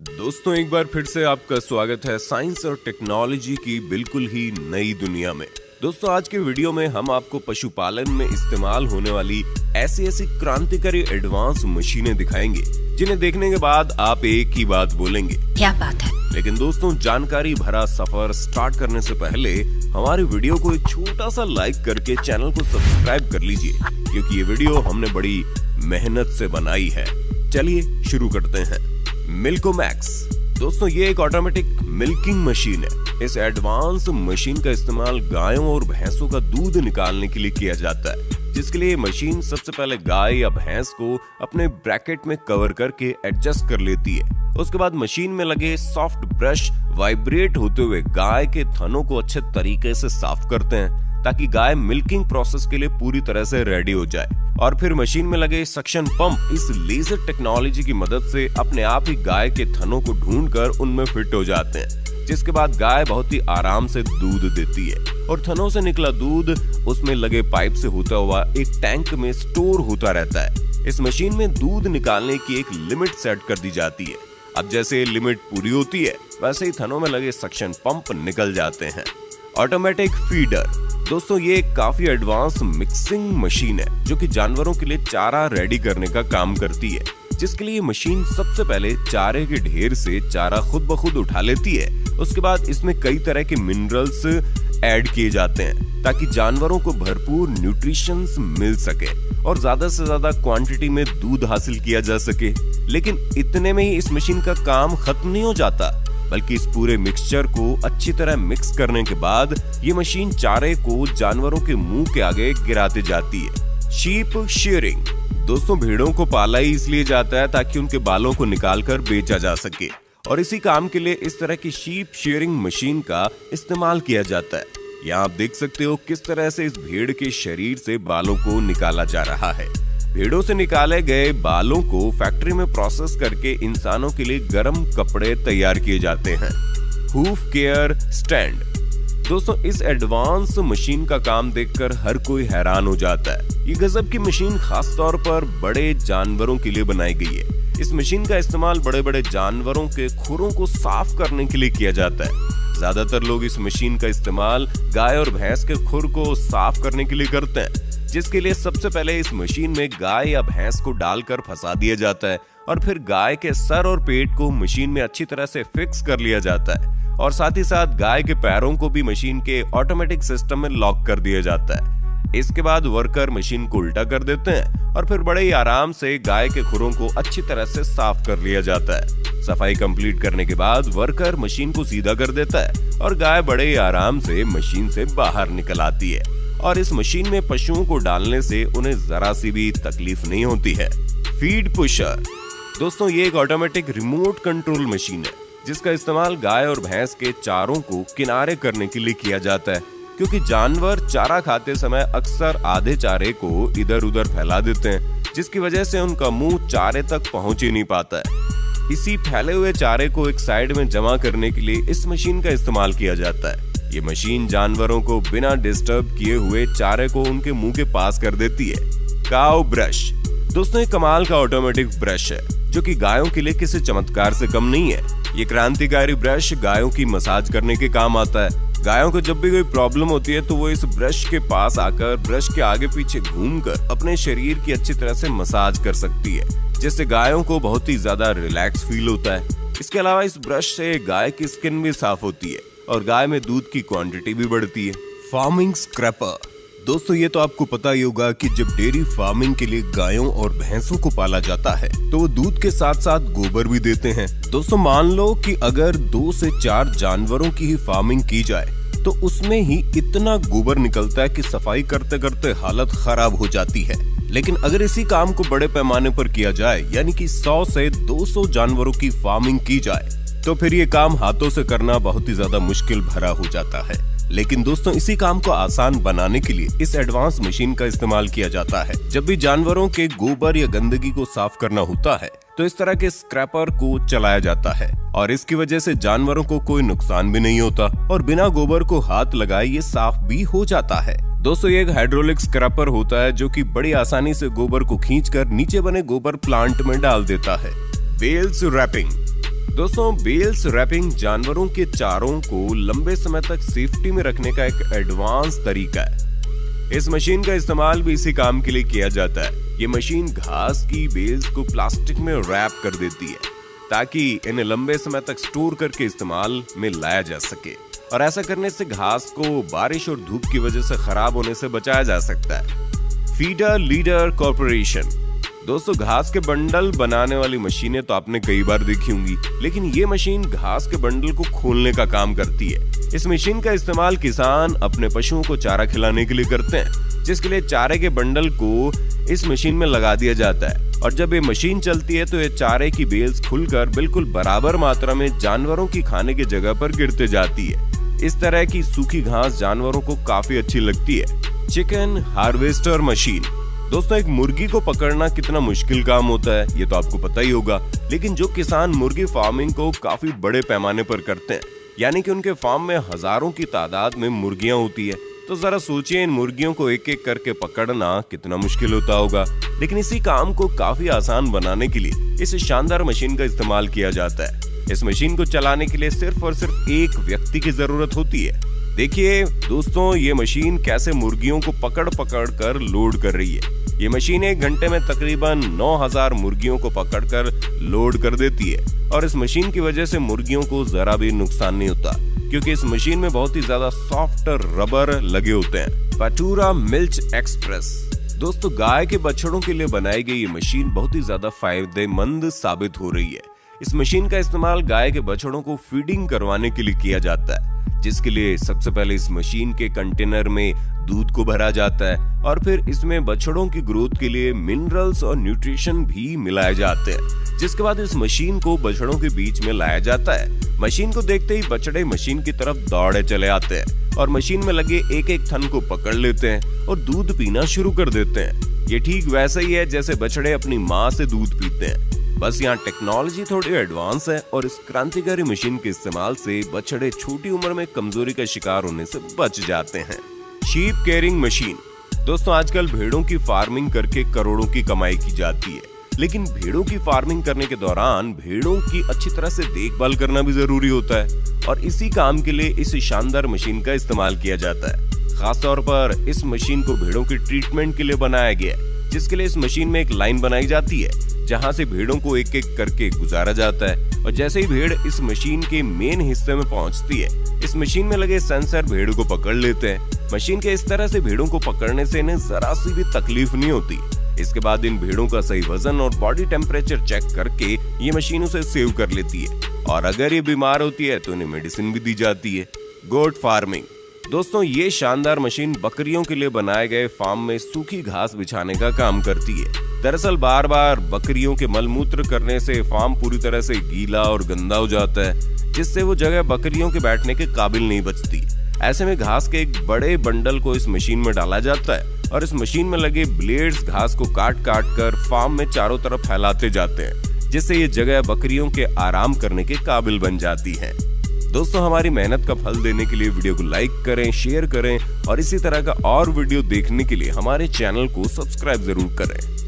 दोस्तों एक बार फिर से आपका स्वागत है साइंस और टेक्नोलॉजी की बिल्कुल ही नई दुनिया में। दोस्तों आज के वीडियो में हम आपको पशुपालन में इस्तेमाल होने वाली ऐसी क्रांतिकारी एडवांस मशीनें दिखाएंगे जिन्हें देखने के बाद आप एक ही बात बोलेंगे, क्या बात है। लेकिन दोस्तों जानकारी भरा सफर स्टार्ट करने से पहले हमारे वीडियो को एक छोटा सा लाइक करके चैनल को सब्सक्राइब कर लीजिए, क्योंकि ये वीडियो हमने बड़ी मेहनत से बनाई है। चलिए शुरू करते हैं। मिल्कोमैक्स दोस्तों ये एक ऑटोमेटिक मिल्किंग मशीन है। इस एडवांस मशीन का इस्तेमाल गायों और भैंसों का दूध निकालने के लिए किया जाता है, जिसके लिए मशीन सबसे पहले गाय या भैंस को अपने ब्रैकेट में कवर करके एडजस्ट कर लेती है। उसके बाद मशीन में लगे सॉफ्ट ब्रश वाइब्रेट होते हुए गाय के थनों को अच्छे तरीके से साफ करते हैं ताकि गाय मिल्किंग प्रोसेस के लिए पूरी तरह से रेडी हो जाए। और फिर मशीन में लगे सक्शन पंप इस लेजर टेक्नोलॉजी की मदद से अपने आप ही गाय के थनों को ढूंढकर उनमें फिट हो जाते हैं, जिसके बाद गाय बहुत ही आराम से दूध देती है और थनों से निकला दूध उसमें लगे पाइप से होता हुआ एक टैंक में स्टोर होता रहता है। इस मशीन में दूध निकालने की एक लिमिट सेट कर दी जाती है। अब जैसे लिमिट पूरी होती है वैसे ही थनों में लगे सक्शन पंप निकल जाते हैं। ऑटोमेटिक फीडर दोस्तों ये एक काफी एडवांस मिक्सिंग मशीन है जो कि जानवरों के लिए चारा रेडी करने का काम करती है, जिसके लिए मशीन सबसे पहले चारे के ढेर से चारा खुद ब खुद उठा लेती है। उसके बाद इसमें कई तरह के मिनरल्स ऐड किए जाते हैं ताकि जानवरों को भरपूर न्यूट्रिशन मिल सके और ज्यादा से ज्यादा क्वांटिटी में दूध हासिल किया जा सके। लेकिन इतने में ही इस मशीन का काम खत्म नहीं हो जाता, बल्कि इस पूरे मिक्सचर को अच्छी तरह मिक्स करने के बाद ये मशीन चारे को जानवरों के मुंह के आगे गिराते जाती है। शीप शेयरिंग दोस्तों भेड़ों को पाला ही इसलिए जाता है ताकि उनके बालों को निकालकर बेचा जा सके, और इसी काम के लिए इस तरह की शीप शेयरिंग मशीन का इस्तेमाल किया जाता है। यहाँ आप देख सकते हो किस तरह से इस भेड़ के शरीर से बालों को निकाला जा रहा है। भेड़ों से निकाले गए बालों को फैक्ट्री में प्रोसेस करके इंसानों के लिए गर्म कपड़े तैयार किए जाते हैं। हूफ केयर स्टैंड दोस्तों इस एडवांस मशीन का काम देखकर हर कोई हैरान हो जाता है। ये गजब की मशीन खास तौर पर बड़े जानवरों के लिए बनाई गई है। इस मशीन का इस्तेमाल बड़े बड़े जानवरों के खुरों को साफ करने के लिए किया जाता है। ज्यादातर लोग इस मशीन का इस्तेमाल गाय और भैंस के खुर को साफ करने के लिए करते हैं, जिसके लिए सबसे पहले इस मशीन में गाय या भैंस को डालकर फंसा दिया जाता है और फिर गाय के सर और पेट को मशीन में अच्छी तरह से फिक्स कर लिया जाता है, और साथ ही साथ गाय के पैरों को भी मशीन के ऑटोमेटिक सिस्टम में लॉक कर दिया जाता है। इसके बाद वर्कर मशीन को उल्टा कर देते हैं और फिर बड़े ही आराम से गाय के खुरों को अच्छी तरह से साफ कर लिया जाता है। सफाई कंप्लीट करने के बाद वर्कर मशीन को सीधा कर देता है और गाय बड़े ही आराम से मशीन से बाहर निकल आती है। और इस मशीन में पशुओं को डालने से उन्हें जरा सी भी तकलीफ नहीं होती है। फीड पुशर दोस्तों ये एक ऑटोमेटिक रिमोट कंट्रोल मशीन है जिसका इस्तेमाल गाय और भैंस के चारों को किनारे करने के लिए किया जाता है, क्योंकि जानवर चारा खाते समय अक्सर आधे चारे को इधर उधर फैला देते हैं, जिसकी वजह से उनका मुंह चारे तक पहुंच ही नहीं पाता है। इसी फैले हुए चारे को एक साइड में जमा करने के लिए इस मशीन का इस्तेमाल किया जाता है। ये मशीन जानवरों को बिना डिस्टर्ब किए हुए चारे को उनके मुंह के पास कर देती है। काऊ ब्रश दोस्तों एक कमाल का ऑटोमेटिक ब्रश है जो कि गायों के लिए किसी चमत्कार से कम नहीं है। ये क्रांतिकारी ब्रश गायों की मसाज करने के काम आता है। गायों को जब भी कोई प्रॉब्लम होती है तो वो इस ब्रश के पास आकर ब्रश के आगे पीछे घूमकर अपने शरीर की अच्छी तरह से मसाज कर सकती है, जिससे गायों को बहुत ही ज्यादा रिलैक्स फील होता है। इसके अलावा इस ब्रश से गाय की स्किन भी साफ होती है और गाय में दूध की क्वांटिटी भी बढ़ती है। फार्मिंग स्क्रैपर दोस्तों ये तो आपको पता ही होगा कि जब डेयरी फार्मिंग के लिए गायों और भैंसों को पाला जाता है तो वो दूध के साथ साथ गोबर भी देते हैं। दोस्तों मान लो कि अगर 2 से 4 जानवरों की ही फार्मिंग की जाए तो उसमें ही इतना गोबर निकलता है कि सफाई करते करते हालत खराब हो जाती है। लेकिन अगर इसी काम को बड़े पैमाने पर किया जाए, यानी कि 100 से 200 जानवरों की फार्मिंग की जाए, तो फिर ये काम हाथों से करना बहुत ही ज्यादा मुश्किल भरा हो जाता है। लेकिन दोस्तों इसी काम को आसान बनाने के लिए इस एडवांस मशीन का इस्तेमाल किया जाता है। जब भी जानवरों के गोबर या गंदगी को साफ करना होता है तो इस तरह के स्क्रैपर को चलाया जाता है और इसकी वजह से जानवरों को कोई नुकसान भी नहीं होता और बिना गोबर को हाथ लगाए ये साफ भी हो जाता है। दोस्तों ये एक हाइड्रोलिक स्क्रैपर होता है जो कि बड़ी आसानी से गोबर को खींचकर नीचे बने गोबर प्लांट में डाल देता है। बेल्स रैपिंग दोस्तों, बेल्स रैपिंग जानवरों के चारों को लंबे समय तक सेफ्टी में रखने का एक एडवांस तरीका है। इस मशीन का इस्तेमाल भी इसी काम के लिए किया जाता है। ये मशीन घास की बेल्स को प्लास्टिक में रैप कर देती है ताकि इन्हें लंबे समय तक स्टोर करके इस्तेमाल में लाया जा सके, और ऐसा करने से घास को बारिश और धूप की वजह से खराब होने से बचाया जा सकता है। Feeder leader corporation. दोस्तों, घास के बंडल बनाने वाली मशीनें तो आपने कई बार देखी होंगी, लेकिन ये मशीन घास के बंडल को खोलने का काम करती है। इस मशीन का इस्तेमाल किसान अपने पशुओं को चारा खिलाने के लिए करते हैं, जिसके लिए चारे के बंडल को इस मशीन में लगा दिया जाता है, और जब ये मशीन चलती है तो ये चारे की बेल्स खुलकर बिल्कुल बराबर मात्रा में जानवरों की खाने की जगह पर गिरते जाती है। इस तरह की सूखी घास जानवरों को काफी अच्छी लगती है। Chicken harvester machine. दोस्तों, एक मुर्गी को पकड़ना कितना मुश्किल काम होता है ये तो आपको पता ही होगा, लेकिन जो किसान मुर्गी फार्मिंग को काफी बड़े पैमाने पर करते हैं, यानी कि उनके फार्म में हजारों की तादाद में मुर्गियां होती है, तो जरा सोचिए इन मुर्गियों को एक एक करके पकड़ना कितना मुश्किल होता होगा। लेकिन इसी काम को काफी आसान बनाने के लिए इस शानदार मशीन का इस्तेमाल किया जाता है। इस मशीन को चलाने के लिए सिर्फ और सिर्फ एक व्यक्ति की जरूरत होती है। देखिए दोस्तों, ये मशीन कैसे मुर्गियों को पकड़ पकड़ कर लोड कर रही है। ये मशीन 1 घंटे में तकरीबन 9000 मुर्गियों को पकड़कर लोड कर देती है, और इस मशीन की वजह से मुर्गियों को जरा भी नुकसान नहीं होता, क्योंकि इस मशीन में बहुत ही ज्यादा सॉफ्ट रबर लगे होते हैं। पटूरा मिल्क एक्सप्रेस। दोस्तों, गाय के बछड़ों के लिए बनाई गई ये मशीन बहुत ही ज्यादा फायदेमंद साबित हो रही है। इस मशीन का इस्तेमाल गाय के बछड़ों को फीडिंग करवाने के लिए किया जाता है, जिसके लिए सबसे पहले इस मशीन के कंटेनर में दूध को भरा जाता है, और फिर इसमें बछड़ों की ग्रोथ के लिए मिनरल्स और न्यूट्रिशन भी मिलाए जाते हैं, जिसके बाद इस मशीन को बछड़ों के बीच में लाया जाता है। मशीन को देखते ही बछड़े मशीन की तरफ दौड़े चले आते हैं और मशीन में लगे एक एक थन को पकड़ लेते हैं और दूध पीना शुरू कर देते हैं। ये ठीक वैसा ही है जैसे बछड़े अपनी माँ से दूध पीते हैं, बस यहाँ टेक्नोलॉजी थोड़ी एडवांस है, और इस क्रांतिकारी मशीन के इस्तेमाल से बछड़े छोटी उम्र में कमजोरी का शिकार होने से बच जाते हैं। Sheep caring machine. दोस्तों, आजकल भेड़ों की फार्मिंग करके करोड़ों की कमाई की जाती है, लेकिन भेड़ों की फार्मिंग करने के दौरान भेड़ों की अच्छी तरह से देखभाल करना भी जरूरी होता है, और इसी काम के लिए इस शानदार मशीन का इस्तेमाल किया जाता है। खासतौर पर इस मशीन को भेड़ों की ट्रीटमेंट के लिए बनाया गया है, जिसके लिए इस मशीन में एक लाइन बनाई जाती है जहां से भेड़ों को एक एक करके गुजारा जाता है, और जैसे ही भेड़ इस मशीन के मेन हिस्से में पहुंचती है, इस मशीन में लगे सेंसर भेड़ को पकड़ लेते हैं। मशीन के इस तरह से भेड़ों को पकड़ने से इन्हें जरा सी भी तकलीफ नहीं होती। इसके बाद इन भेड़ों का सही वजन और बॉडी टेम्परेचर चेक करके ये मशीन उसे सेव कर लेती है, और अगर ये बीमार होती है तो इन्हें मेडिसिन भी दी जाती है। Goat farming. दोस्तों, ये शानदार मशीन बकरियों के लिए बनाए गए फार्म में सूखी घास बिछाने का काम करती है। दरअसल बार बार बकरियों के मलमूत्र करने से फार्म पूरी तरह से गीला और गंदा हो जाता है, जिससे वो जगह बकरियों के बैठने के काबिल नहीं बचती। ऐसे में घास के एक बड़े बंडल को इस मशीन में डाला जाता है, और इस मशीन में लगे ब्लेड्स घास को काट काट कर फार्म में चारों तरफ फैलाते जाते हैं, जिससे ये जगह बकरियों के आराम करने के काबिल बन जाती है। दोस्तों, हमारी मेहनत का फल देने के लिए वीडियो को लाइक करें, शेयर करें, और इसी तरह का और वीडियो देखने के लिए हमारे चैनल को सब्सक्राइब जरूर करें।